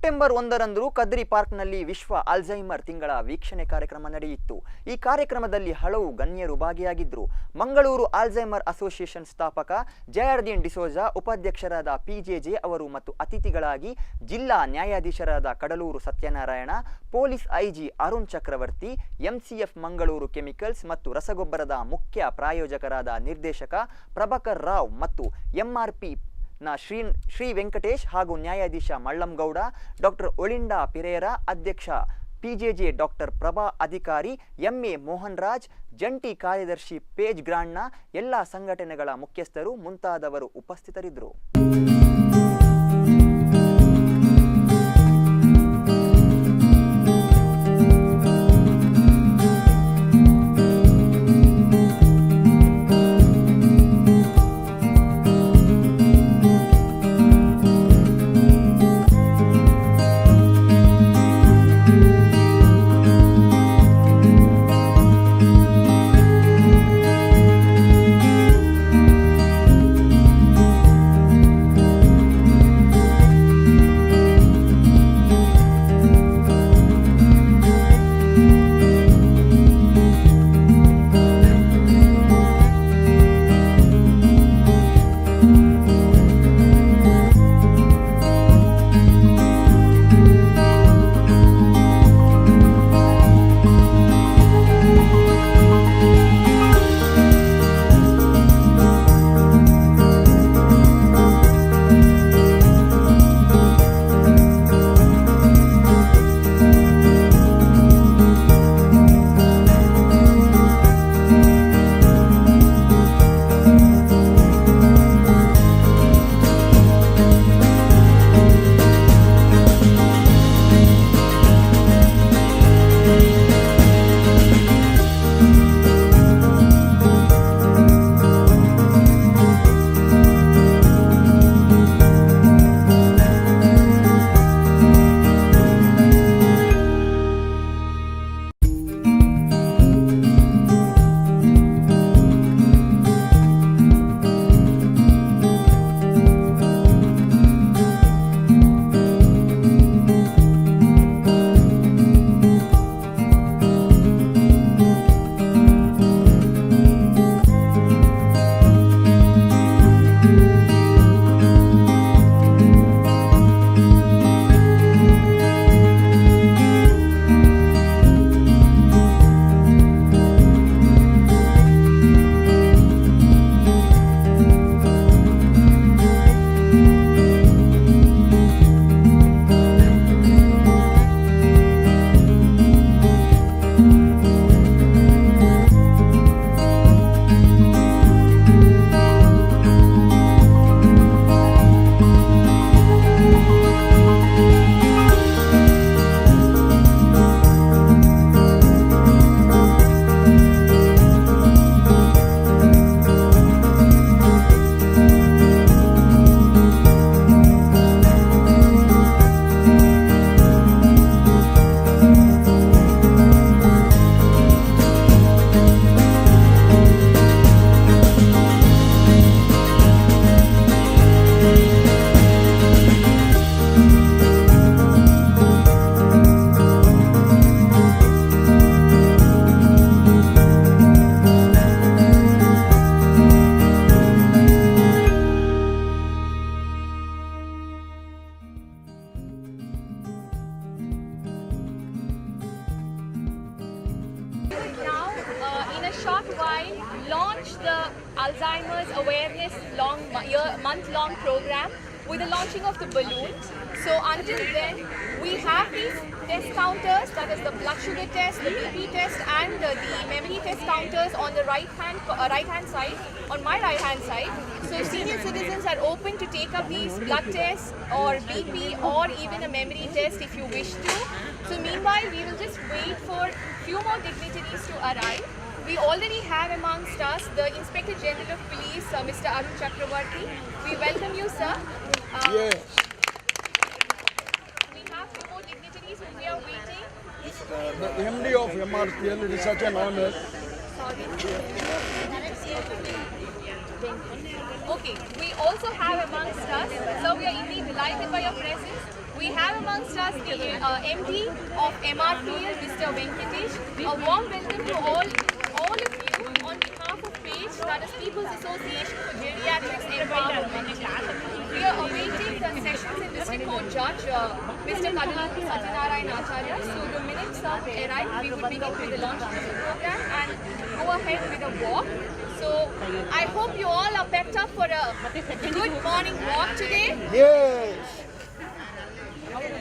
September 1ರಂದು Kadri ಪಾರ್ಕ್ನಲ್ಲಿ ವಿಶ್ವ Alzheimer ತಿಂಗಳ ವೀಕ್ಷಣೆ ಕಾರ್ಯಕ್ರಮ ನಡೆಯಿತು. ಈ ಕಾರ್ಯಕ್ರಮದಲ್ಲಿ ಹಲವು ಗಣ್ಯರು ಭಾಗಿಯಾಗಿದ್ದರು. ಮಂಗಳೂರು ಅಲ್ಝೈಮರ್ ಅಸೋಸಿಯೇಷನ್ ಸ್ಥಾಪಕ ಜಯರ್ದೀನ್ ಡಿಸೋಜಾ, ಉಪಾಧ್ಯಕ್ಷರಾದ ಪಿಜೆಜೆ ಅವರು ಮತ್ತು ಅತಿಥಿಗಳಾಗಿ ಜಿಲ್ಲಾ ನ್ಯಾಯಾಧೀಶರಾದ Cuddalore Satyanarayana, police IG Arun Chakravarthi, MCF Mangaluru chemicals ಮತ್ತು ರಸಗೊಬ್ಬರದ ಮುಖ್ಯ ಪ್ರಾಯೋಜಕರಾದ ನಿರ್ದೇಶಕ ಪ್ರಭಾಕರ್ ರಾವ್ ಮತ್ತು ಎಂಆರ್ಪಿ ಶ್ರೀ ವೆಂಕಟೇಶ್ ಹಾಗೂ ನ್ಯಾಯಾಧೀಶ ಮಳ್ಳಂಗೌಡ, ಡಾಕ್ಟರ್ ಒಳಿಂಡಾ ಪಿರೇರಾ, ಅಧ್ಯಕ್ಷ ಪಿಜೆಜೆ ಡಾಕ್ಟರ್ ಪ್ರಭಾ ಅಧಿಕಾರಿ, ಎಂಎ ಮೋಹನ್ ರಾಜ್, ಜಂಟಿ ಕಾರ್ಯದರ್ಶಿ ಪೇಜ್ ಗ್ರಾಂಡ್ನ ಎಲ್ಲ ಸಂಘಟನೆಗಳ ಮುಖ್ಯಸ್ಥರು ಮುಂತಾದವರು ಉಪಸ್ಥಿತರಿದ್ದರು. short while launch the Alzheimer's awareness month-long program with the launching of the balloons. So until then, we have these test counters, that is the blood sugar test, the BP test and the memory test counters on the right hand side, on my right hand side. So senior citizens are open to take up these blood tests or BP or even a memory test if you wish to. So meanwhile, we will just wait for few more dignitaries to arrive. We already have amongst us the Inspector General of Police, Mr. Arun Chakravarti. We welcome you, sir. Yes. We have few more dignitaries who we are waiting. The MD of MRPL, it is such an honor. Okay, we also have amongst us, so we are indeed delighted by your presence. We we have amongst us the MD of MRPL, Mr. Venkatesh. A warm welcome to all of you on behalf of PAGE, that is People's Association for Geriatrics Empowerment. We are awaiting the sessions in District Court Judge, Mr. Kadalapur Satyanarayan Acharya. So the minute sir arrive, we would begin with the launch of the program and go ahead with a walk. So I hope you all are pepped up for a good morning walk today. Yes.